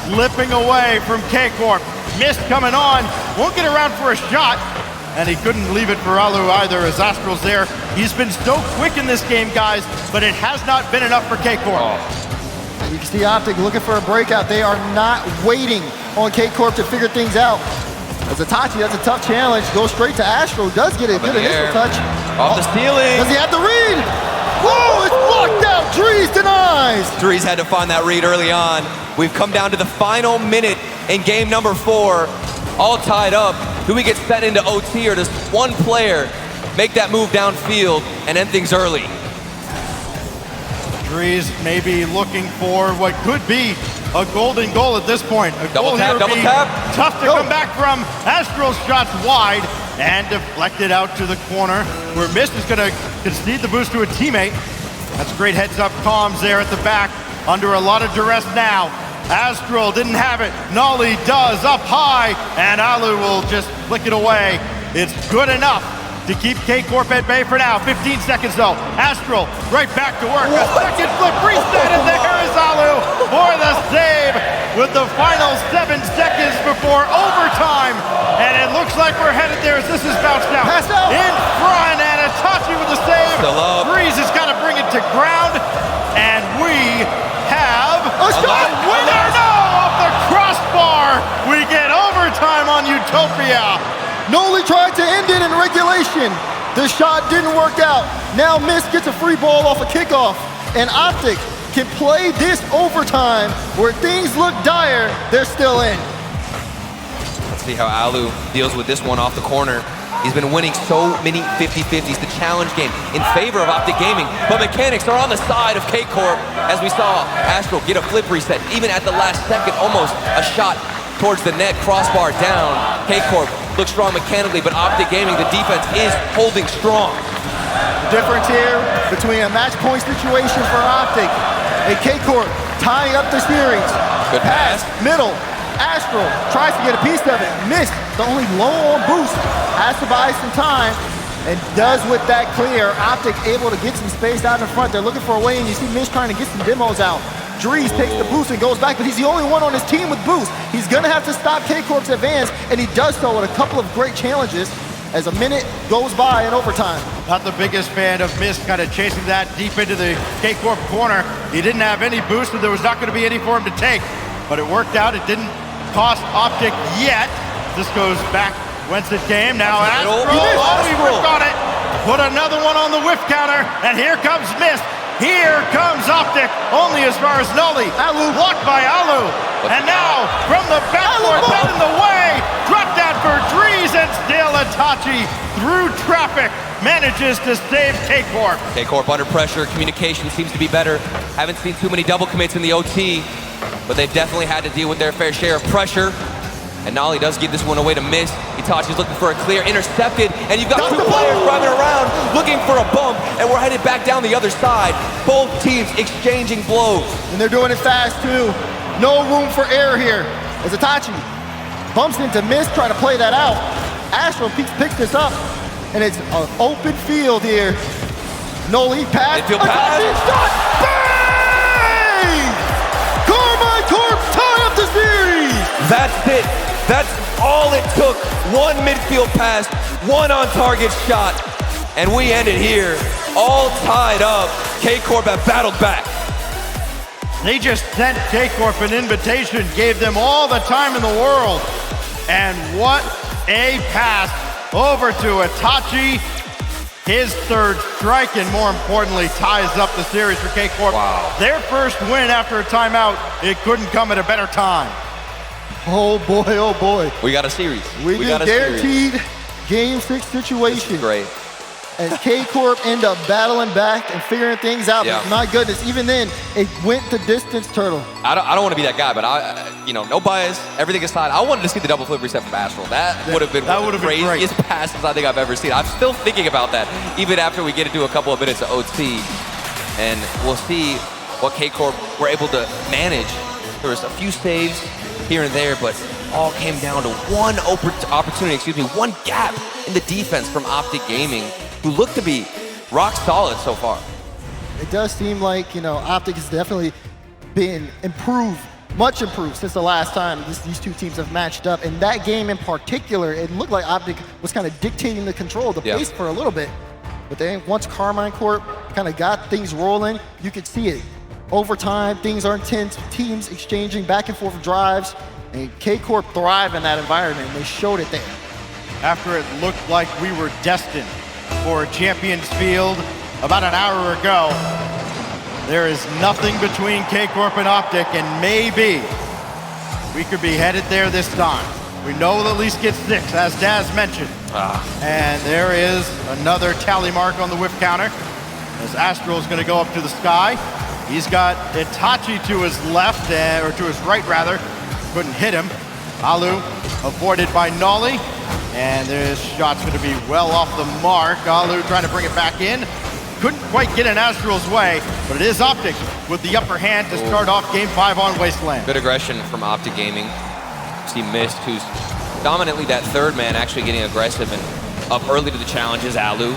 slipping away from K-Corp. Mist coming on, won't get around for a shot, and he couldn't leave it for Alu either as Astral's there. He's been so quick in this game, guys, but it has not been enough for K-Corp. You can see Optic looking for a breakout. They are not waiting on K-Corp to figure things out. As Itachi, that's a tough challenge. Goes straight to Astro. Does get a good initial touch. Off the ceiling. Does he have the read? Whoa, it's blocked out. Dries denies. Dries had to find that read early on. We've come down to the final minute in game number 4. All tied up. Do we get sent into OT, or does one player make that move downfield and end things early? Dries may be looking for what could be a golden goal at this point. A Double goal tap, here would double be tap. tough to come back from. Astro's shots wide and deflected out to the corner, where Mist is going to concede the boost to a teammate. That's great heads-up comms there at the back. Under a lot of duress now. Astro didn't have it. Nolly does, up high, and Alu will just flick it away. It's good enough to keep K-Corp at bay for now. 15 seconds though. Astro right back to work. A second flip reset, and there is Alu for the save with the final 7 seconds before overtime. And it looks like we're headed there as this is bounced out. Pass out. In front, and Itachi with the save. Still up. Dries has got to bring it to ground, and we have a shot. Winner, no, off the crossbar. We get overtime on Utopia. Noli tried to end it in regulation. The shot didn't work out. Now Mist gets a free ball off a kickoff, and Optic can play this overtime where things look dire. They're still in. Let's see how Alu deals with this one off the corner. He's been winning so many 50-50s, the challenge game, in favor of Optic Gaming. But mechanics are on the side of K-Corp, as we saw Astro get a flip reset. Even at the last second, almost a shot towards the net, crossbar down. K-Corp looks strong mechanically, but Optic Gaming, the defense is holding strong. The difference here between a match point situation for Optic and K-Corp tying up the series. Good pass. Middle. Astro tries to get a piece of it. Missed. The only low on boost. Has to buy some time and does with that clear. Optic able to get some space out in front. They're looking for a way, and you see Mish trying to get some demos out. Dries takes the boost and goes back, but he's the only one on his team with boost. He's gonna have to stop K-Corp's advance, and he does so with a couple of great challenges as a minute goes by in overtime. Not the biggest fan of Mist kind of chasing that deep into the K-Corp corner. He didn't have any boost, and there was not going to be any for him to take, but it worked out. It didn't cost Optic yet. This goes back whence it came. Now Astro, he worked on it. Put another one on the whiff counter, and here comes Mist. Here comes Optic, only as far as Noli. Alu blocked by Alu. And now, from the backboard, that in the way. Drop down for Dries, and still Itachi, through traffic, manages to save K-Corp. K-Corp under pressure, communication seems to be better. Haven't seen too many double commits in the OT, but they've definitely had to deal with their fair share of pressure. And Nolly does give this one away to Mist. Itachi's looking for a clear, intercepted, and you've got two players driving around looking for a bump, and we're headed back down the other side. Both teams exchanging blows. And they're doing it fast too. No room for error here. As Itachi bumps into Mist, trying to play that out. Astro picks this up, and it's an open field here. Noli pass. Midfield pass. Shot. Bang! Karmine Corp tie up the series. That's it. That's all it took. One midfield pass, one on-target shot, and we end it here. All tied up. K-Corp have battled back. They just sent K-Corp an invitation, gave them all the time in the world. And what a pass over to Itachi. His third strike, and more importantly, ties up the series for K-Corp. Wow. Their first win after a timeout. It couldn't come at a better time. Oh boy, oh boy. We got a series. We got a guaranteed series. game 6 situation. Great. As K-Corp end up battling back and figuring things out. Yeah. But my goodness, even then, it went to distance, Turtle. I don't want to be that guy, but no bias, everything aside, I wanted to see the double flip reset from Astral. That would have been one of the craziest passes I think I've ever seen. I'm still thinking about that, even after we get into a couple of minutes of OT. And we'll see what K-Corp were able to manage. There was a few saves here and there, but all came down to one one gap in the defense from Optic Gaming, who look to be rock solid so far. It does seem like, Optic has definitely been improved, much improved since the last time these two teams have matched up. In that game in particular, it looked like Optic was kind of dictating the control, the pace for a little bit. But then once Karmine Corp kind of got things rolling, you could see it. Over time, things are intense, teams exchanging back and forth drives, And K-Corp thrive in that environment, and they showed it there. After it looked like we were destined for a Champions Field about an hour ago, there is nothing between K-Corp and Optic, and maybe we could be headed there this time. We know they'll at least get 6, as Daz mentioned. And there is another tally mark on the whiff counter, as Astral is going to go up to the sky. He's got Itachi to his left, or to his right rather. Couldn't hit him. Alu avoided by Nolly, and this shot's going to be well off the mark. Alu trying to bring it back in. Couldn't quite get in Astral's way, but it is Optic with the upper hand to start off Game 5 on Wasteland. Good aggression from Optic Gaming. See Mist, who's dominantly that third man, actually getting aggressive and up early to the challenges. Alu.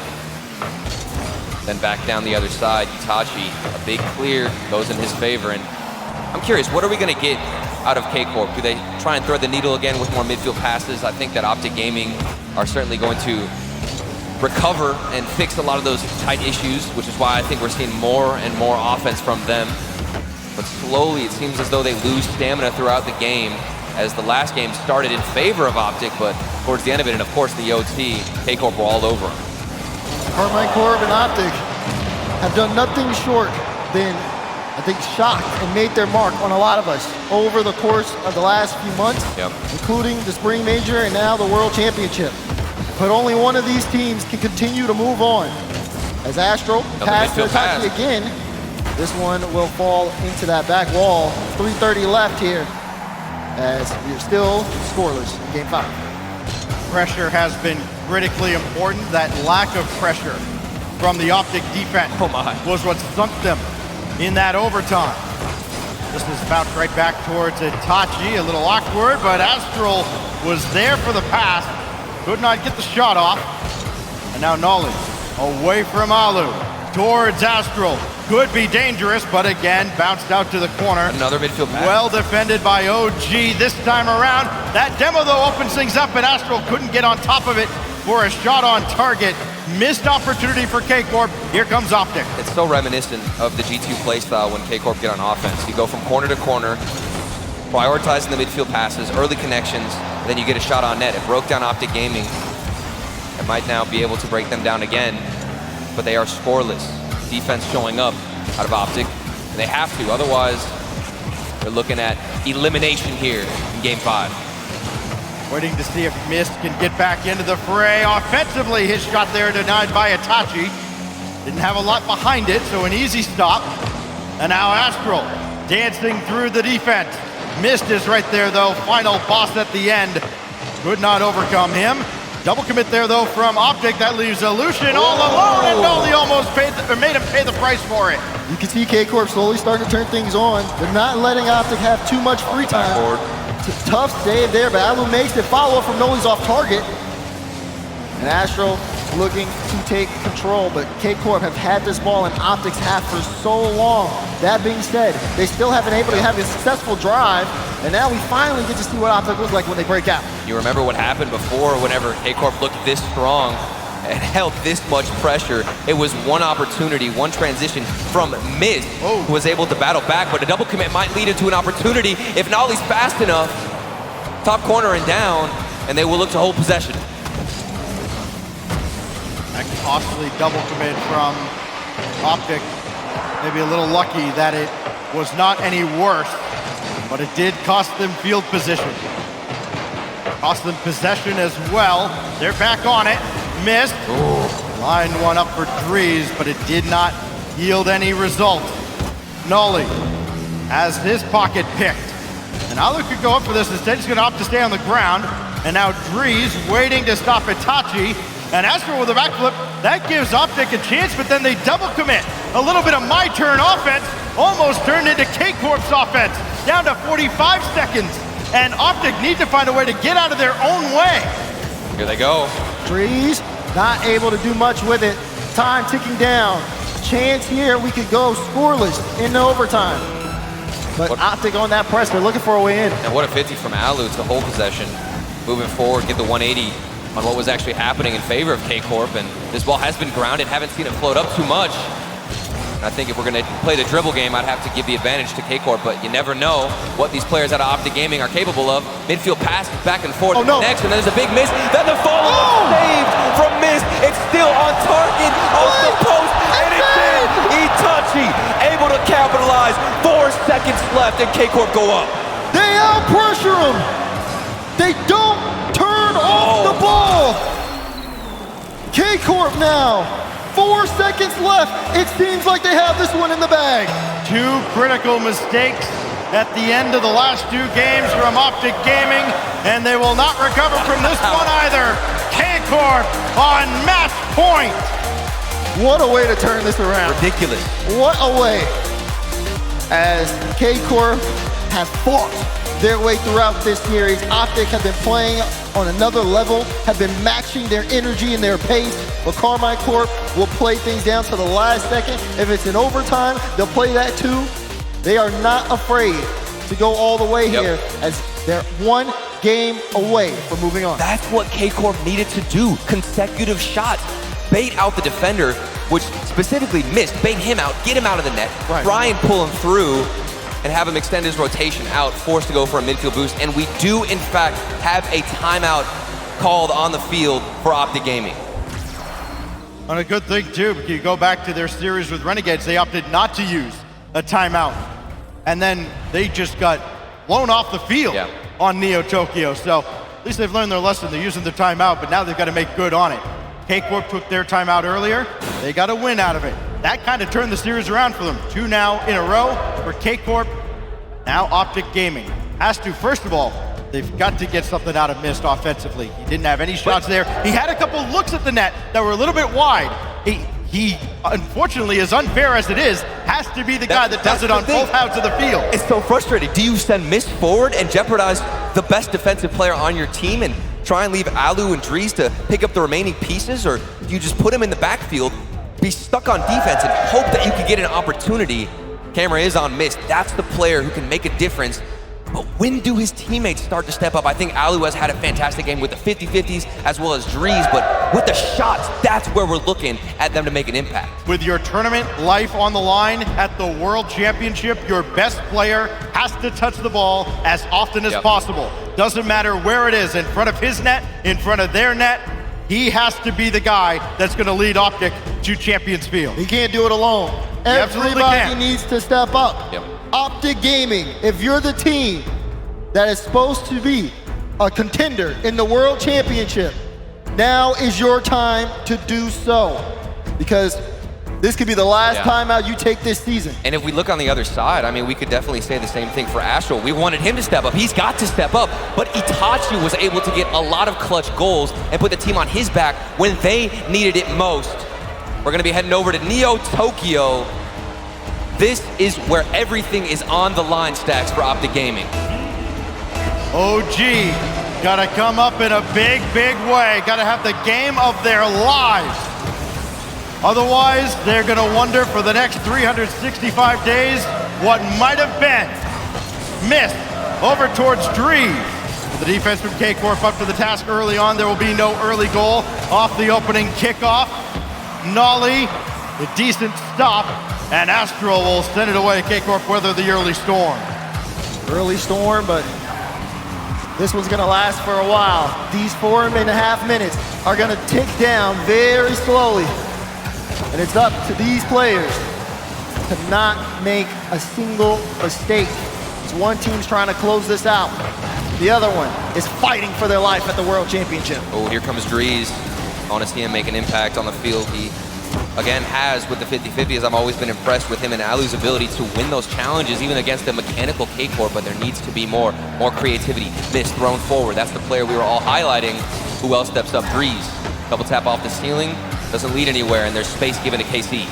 Then back down the other side, Itachi, a big clear, goes in his favor. And I'm curious, what are we going to get out of K-Corp? Do they try and thread the needle again with more midfield passes? I think that Optic Gaming are certainly going to recover and fix a lot of those tight issues, which is why I think we're seeing more and more offense from them. But slowly, it seems as though they lose stamina throughout the game, as the last game started in favor of Optic, but towards the end of it, and of course the OT, K-Corp were all over them. Karmine Corp and Optic have done nothing short than, I think, shocked and made their mark on a lot of us over the course of the last few months, including the Spring Major and now the World Championship. But only one of these teams can continue to move on. As Astral passes to Itachi again, this one will fall into that back wall. 3:30 left here, as we're still scoreless in Game 5. Pressure has been critically important. That lack of pressure from the Optic defense was what sunk them in that overtime. This is bounced right back towards Itachi, a little awkward, but Astral was there for the pass, could not get the shot off. And now Nolly away from Alu towards Astral. Could be dangerous, but again, bounced out to the corner. Another midfield pass. Well defended by OG this time around. That demo, though, opens things up, and Astral couldn't get on top of it for a shot on target. Missed opportunity for K-Corp. Here comes Optic. It's so reminiscent of the G2 playstyle when K-Corp get on offense. You go from corner to corner, prioritizing the midfield passes, early connections, then you get a shot on net. It broke down Optic Gaming. It might now be able to break them down again, but they are scoreless. Defense showing up out of Optic. They have to, otherwise they're looking at elimination here in Game 5. Waiting to see if Mist can get back into the fray. Offensively, his shot there denied by Itachi. Didn't have a lot behind it, so an easy stop. And now Astral dancing through the defense. Mist is right there, though. Final boss at the end. Could not overcome him. Double commit there, though, from Optic. That leaves Illusion all alone, and Nolly almost made him pay the price for it. You can see K-Corp slowly starting to turn things on. They're not letting Optic have too much free time. It's a tough save there, but Alu makes it. Follow-up from Nolly's off target. And Astral looking to take control, but K-Corp have had this ball in Optic's half for so long. That being said, they still haven't been able to have a successful drive, and now we finally get to see what Optic looks like when they break out. You remember what happened before whenever K-Corp looked this strong and held this much pressure. It was one opportunity, one transition from Miz, who was able to battle back, but a double commit might lead into an opportunity if Nolly's fast enough. Top corner and down, and they will look to hold possession. A costly double commit from Optic. Maybe a little lucky that it was not any worse, but it did cost them field position. Cost them possession as well. They're back on it. Missed. Lined one up for threes, but it did not yield any result. Nolly has his pocket picked. And Alu could go up for this. Instead, he's going to opt to stay on the ground. And now Drees waiting to stop Itachi. And Astral with a backflip, that gives Optic a chance, but then they double commit. A little bit of my turn offense almost turned into K-Corp's offense. Down to 45 seconds. And Optic need to find a way to get out of their own way. Here they go. Drees not able to do much with it. Time ticking down. Chance here, we could go scoreless into overtime. But Optic on that press, they're looking for a way in. And what a 50 from Alu to hold possession. Moving forward, get the 180 on what was actually happening in favor of K-Corp. And this ball has been grounded. Haven't seen it float up too much. I think if we're going to play the dribble game, I'd have to give the advantage to K-Corp, but you never know what these players out of Optic Gaming are capable of. Midfield pass back and forth. Oh, no. Next, and then there's a big miss. Then the follow-up saved from miss. It's still on target, off the post, and it's in. Itachi able to capitalize. 4 seconds left, and K-Corp go up. They out-pressure him. They don't turn off the ball. K-Corp now. 4 seconds left. It seems like they have this one in the bag. 2 critical mistakes at the end of the last 2 games from Optic Gaming, and they will not recover from this one either. K-Corp on match point. What a way to turn this around. Ridiculous. What a way. As K-Corp has fought their way throughout this series, Optic have been playing on another level, have been matching their energy and their pace, but Karmine Corp will play things down to the last second. If it's in overtime, they'll play that too. They are not afraid to go all the way here, as they're 1 game away from moving on. That's what K-Corp needed to do. Consecutive shots. Bait out the defender, which specifically missed. Bait him out, get him out of the net, try and pull him through, and have him extend his rotation out, forced to go for a midfield boost. And we do, in fact, have a timeout called on the field for Optic Gaming. And a good thing, too, because you go back to their series with Renegades, they opted not to use a timeout. And then they just got blown off the field on Neo Tokyo. So at least they've learned their lesson. They're using the timeout, but now they've got to make good on it. K-Corp took their timeout earlier. They got a win out of it. That kind of turned the series around for them. 2 now in a row for K-Corp. Now Optic Gaming has to, first of all, they've got to get something out of Mist offensively. He didn't have any shots there. He had a couple looks at the net that were a little bit wide. He unfortunately, as unfair as it is, has to be the guy that does it on both halves of the field. It's so frustrating. Do you send Mist forward and jeopardize the best defensive player on your team and try and leave Alu and Dries to pick up the remaining pieces, or do you just put him in the backfield, be stuck on defense, and hope that you can get an opportunity? Camera is on Mist. That's the player who can make a difference. But when do his teammates start to step up? I think Alu has had a fantastic game with the 50-50s as well as Dries, but with the shots, that's where we're looking at them to make an impact. With your tournament life on the line at the World Championship, your best player has to touch the ball as often as possible. Doesn't matter where it is, in front of his net, in front of their net, he has to be the guy that's going to lead Optic to Champions Field. He can't do it alone. Everybody needs to step up. Optic Gaming, if you're the team that is supposed to be a contender in the World Championship, now is your time to do so. Because this could be the last time out you take this season. And if we look on the other side, I mean, we could definitely say the same thing for Astral. We wanted him to step up. He's got to step up. But Itachi was able to get a lot of clutch goals and put the team on his back when they needed it most. We're going to be heading over to Neo Tokyo. This is where everything is on the line, Stacks, for Optic Gaming. OG gotta come up in a big, big way. Gotta have the game of their lives. Otherwise, they're gonna wonder for the next 365 days what might have been. Mist over towards Dries. The defense from K-Corp up to the task early on. There will be no early goal off the opening kickoff. Nolly, a decent stop. And Astral will send it away. K-Corp weather the early storm. Early storm, but this one's gonna last for a while. These 4.5 minutes are gonna tick down very slowly. And it's up to these players to not make a single mistake. It's one team's trying to close this out. The other one is fighting for their life at the World Championship. Oh, here comes Dries. I want to see him make an impact on the field. He again has with the 50-50s. I've always been impressed with him and Alu's ability to win those challenges, even against the mechanical K-Corp, but there needs to be more creativity. Mist thrown forward. That's the player we were all highlighting. Who else steps up? Dries. Double tap off the ceiling. Doesn't lead anywhere, and there's space given to KC.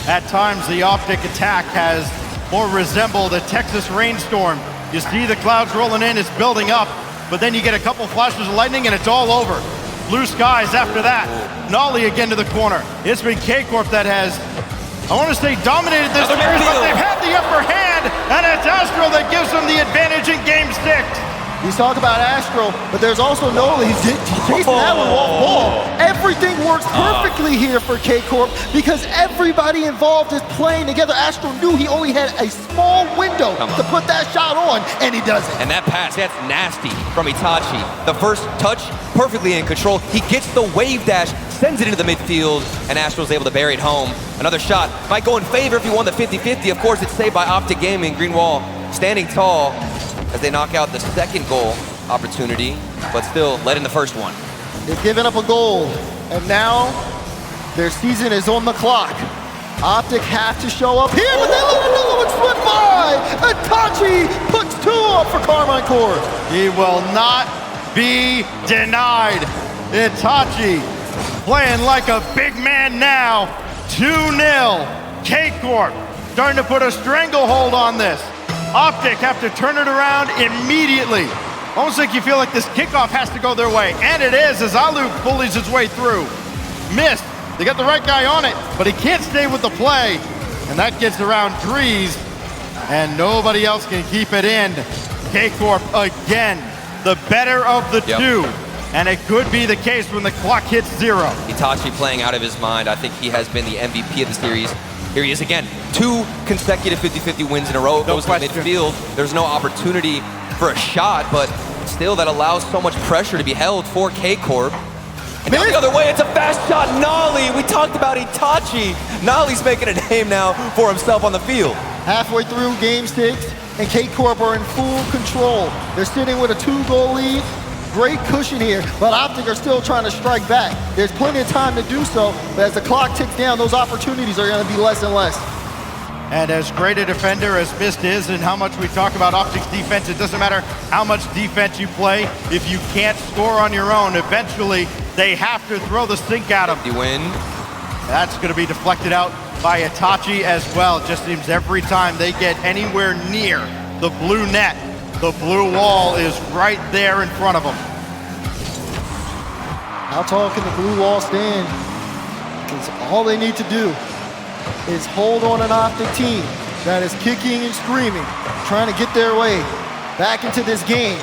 At times, the Optic attack has more resembled a Texas rainstorm. You see the clouds rolling in, it's building up, but then you get a couple flashes of lightning and it's all over. Blue skies after that. Nolly again to the corner. It's been K-Corp that has, I want to say, dominated this series, but they've had the upper hand, and it's Astral that gives them the advantage in Game 6. He's talking about Astro, but there's also Nola. He's chasing that one off ball. Everything works perfectly here for K-Corp because everybody involved is playing together. Astro knew he only had a small window to put that shot on, and he does it. And that pass, that's nasty from Itachi. The first touch, perfectly in control. He gets the wave dash, sends it into the midfield, and Astro's able to bury it home. Another shot might go in favor if he won the 50-50. Of course, it's saved by Optic Gaming. Green Wall standing tall as they knock out the second goal opportunity, but still led in the first one. They've given up a goal, and now their season is on the clock. Optic have to show up here, but they let another one slip by. Itachi puts 2 up for Karmine Corp. He will not be denied. Itachi playing like a big man now. 2-0. K-Corp starting to put a stranglehold on this. Optic have to turn it around immediately. Almost like you feel like this kickoff has to go their way. And it is as Alu bullies his way through. Missed. They got the right guy on it, but he can't stay with the play. And that gets around Drees, and nobody else can keep it in. K-Corp again, the better of the two. And it could be the case when the clock hits 0. Itachi playing out of his mind. I think he has been the MVP of the series. Here he is again. 2 consecutive 50-50 wins in a row. Goes to midfield. There's no opportunity for a shot, but still that allows so much pressure to be held for K-Corp. And now the other way, it's a fast shot. Nolly, we talked about Itachi. Nolly's making a name now for himself on the field. Halfway through game 6, and K-Corp are in full control. They're sitting with a 2-goal lead. Great cushion here, but Optic are still trying to strike back. There's plenty of time to do so, but as the clock ticks down, those opportunities are going to be less and less. And as great a defender as Mist is, and how much we talk about Optic's defense, it doesn't matter how much defense you play. If you can't score on your own, eventually they have to throw the sink at them. You win. That's going to be deflected out by Itachi as well. It just seems every time they get anywhere near the blue net, the blue wall is right there in front of them. How tall can the blue wall stand? Because all they need to do is hold on an Optic team that is kicking and screaming, trying to get their way back into this game,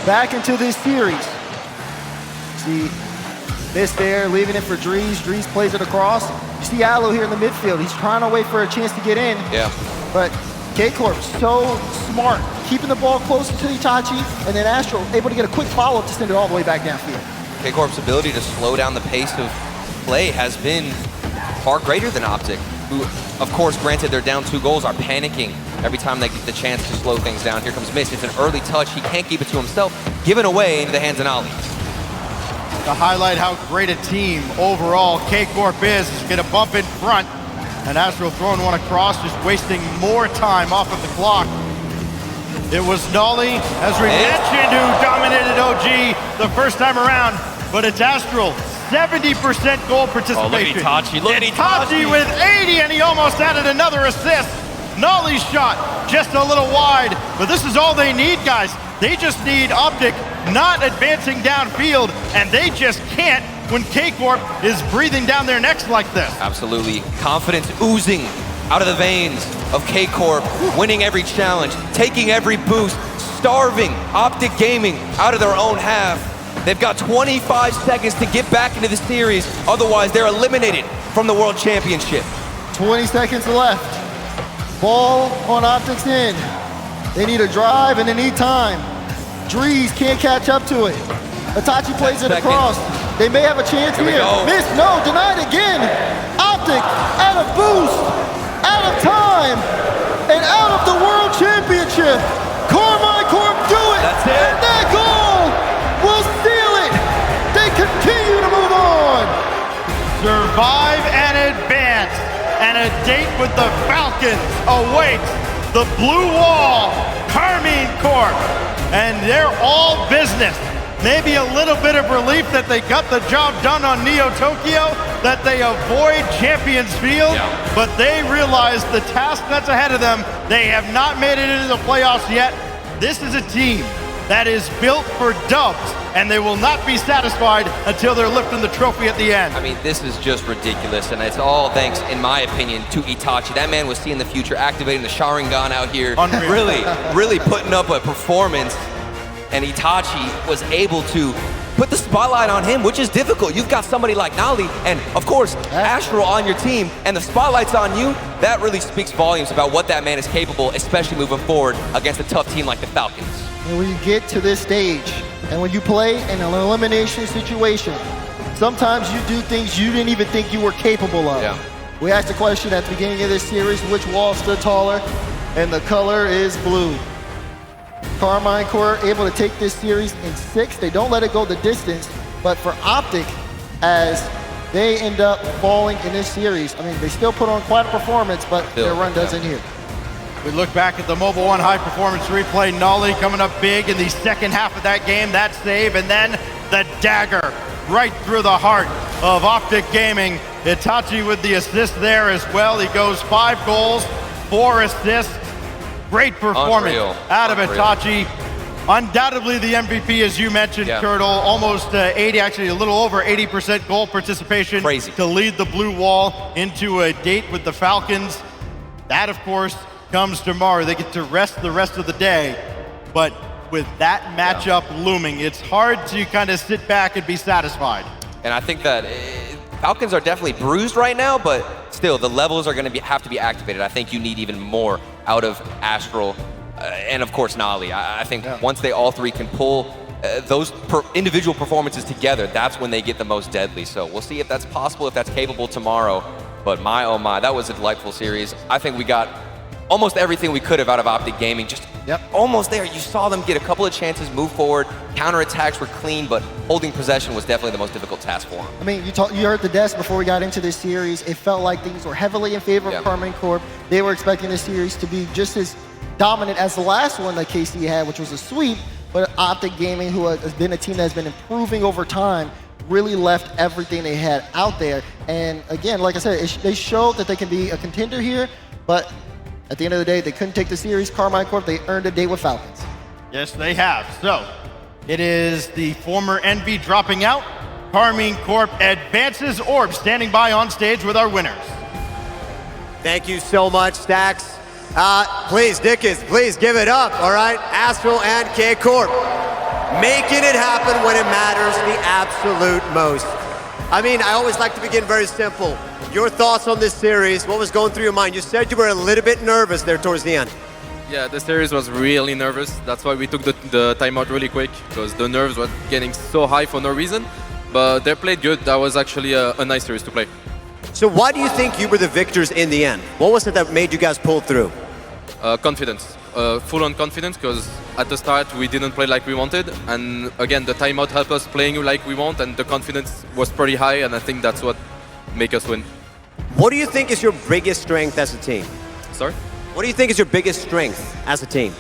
back into this series. See, Mist there, leaving it for Drees. Drees plays it across. You see Aloe here in the midfield. He's trying to wait for a chance to get in. Yeah. But K-Corp so smart, keeping the ball close to Itachi, and then Astro able to get a quick follow-up to send it all the way back downfield. K-Corp's ability to slow down the pace of play has been far greater than Optic, who, of course, granted they're down 2 goals, are panicking every time they get the chance to slow things down. Here comes Mist. It's an early touch. He can't keep it to himself. Given away into the hands of Ali. To highlight how great a team overall K-Corp is going to bump in front. And Astro throwing one across, just wasting more time off of the clock. It was Nolly, as we mentioned, who dominated OG the first time around. But it's Astro, 70% goal participation. Oh, look at Itachi. Look at Itachi with 80, and he almost added another assist. Nolly's shot just a little wide, but this is all they need, guys. They just need Optic not advancing downfield, and they just can't when K-Corp is breathing down their necks like this. Absolutely. Confidence oozing out of the veins of K-Corp, winning every challenge, taking every boost, starving Optic Gaming out of their own half. They've got 25 seconds to get back into the series, otherwise they're eliminated from the World Championship. 20 seconds left. Ball on Optic's end. They need a drive and they need time. Drees can't catch up to it. Itachi plays it across. They may have a chance here. Mist, no, denied again. Optic out of boost, out of time, and out of the World Championship. Karmine Corp do it. That's it. And that goal will seal it. They continue to move on. Survive and advance. And a date with the Falcons awaits the Blue Wall, Karmine Corp. And they're all business. Maybe a little bit of relief that they got the job done on Neo Tokyo, that they avoid Champions Field, but they realize the task that's ahead of them. They have not made it into the playoffs yet. This is a team that is built for dubs, and they will not be satisfied until they're lifting the trophy at the end. I mean, this is just ridiculous, and it's all thanks, in my opinion, to Itachi. That man was seeing the future, activating the Sharingan out here. Unreal. Really putting up a performance. and Itachi was able to put the spotlight on him, which is difficult. You've got somebody like Nali and, of course, Astral on your team, and the spotlight's on you. That really speaks volumes about what that man is capable, especially moving forward against a tough team like the Falcons. And when you get to this stage, and when you play in an elimination situation, sometimes you do things you didn't even think you were capable of. Yeah. We asked a question at the beginning of this series, which wall stood taller, and the color is blue. Karmine Corp able to take this series in 6. They don't let it go the distance, but for Optic, as they end up falling in this series, I mean, they still put on quite a performance, but their run doesn't here. We look back at the Mobile One high performance replay. Nolly coming up big in the second half of that game, that save, and then the dagger right through the heart of Optic Gaming. Itachi with the assist there as well. He goes 5 goals, 4 assists. Great performance out of Itachi. Undoubtedly the MVP, as you mentioned, Kurtle. Almost 80, actually a little over 80% goal participation. Crazy. To lead the blue wall into a date with the Falcons. That, of course, comes tomorrow. They get to rest the rest of the day. But with that matchup looming, it's hard to kind of sit back and be satisfied. And I think that Falcons are definitely bruised right now, but still, the levels are going to have to be activated. I think you need even more out of Astral and, of course, Nali. I think once they all three can pull those individual performances together, that's when they get the most deadly. So we'll see if that's possible, if that's capable tomorrow. But my, oh my, that was a delightful series. I think we got almost everything we could have out of Optic Gaming. Just almost there. You saw them get a couple of chances, move forward. Counterattacks were clean, but holding possession was definitely the most difficult task for them. I mean, you heard the desk before we got into this series. It felt like things were heavily in favor of Karmine Corp. They were expecting this series to be just as dominant as the last one that KC had, which was a sweep. But Optic Gaming, who has been a team that's been improving over time, really left everything they had out there. And again, like I said, they showed that they can be a contender here, but at the end of the day, they couldn't take the series. Karmine Corp, they earned a date with Falcons. Yes, they have. So, it is the former Envy dropping out. Karmine Corp advances. Orb standing by on stage with our winners. Thank you so much, Stax. Please, Dickens, please give it up, all right? Astral and K-Corp. Making it happen when it matters the absolute most. I mean, I always like to begin very simple. Your thoughts on this series, what was going through your mind? You said you were a little bit nervous there towards the end. Yeah, the series was really nervous. That's why we took the timeout really quick, because the nerves were getting so high for no reason. But they played good. That was actually a nice series to play. So why do you think you were the victors in the end? What was it that made you guys pull through? Confidence. Full-on confidence, because at the start we didn't play like we wanted. And again, the timeout helped us playing like we want, and the confidence was pretty high, and I think that's what made us win. What do you think is your biggest strength as a team? Sorry? What do you think is your biggest strength as a team?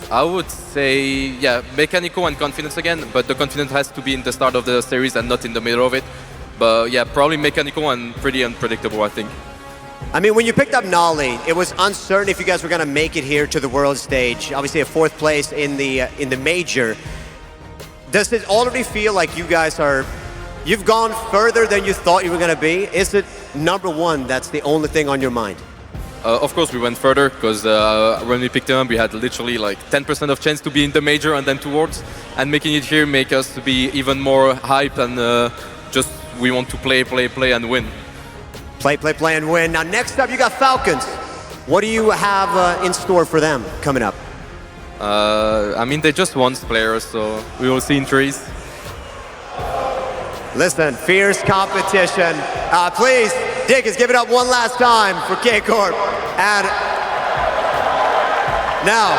I would say, yeah, mechanical and confidence again, but the confidence has to be in the start of the series and not in the middle of it. But yeah, probably mechanical and pretty unpredictable, I think. I mean, when you picked up Nolly, it was uncertain if you guys were going to make it here to the world stage. Obviously, a 4th place in the major. Does it already feel like you guys you've gone further than you thought you were going to be? Is it #1 that's the only thing on your mind? Of course, we went further, because when we picked him up, we had literally like 10% of chance to be in the major and then towards. And making it here make us to be even more hyped, and just we want to play and win. Play and win. Now next up you got Falcons. What do you have in store for them coming up? I mean, they just won players, so we will see in threes. Listen, fierce competition. Please, Dickens, give it up one last time for K-Corp. And now,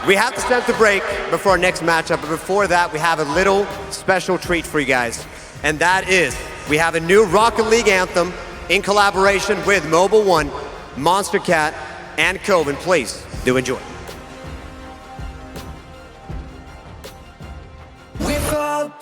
we have to send the break before our next matchup, but before that, we have a little special treat for you guys. And that is, we have a new Rocket League anthem in collaboration with Mobile One, Monster Cat, and Coven. Please, do enjoy.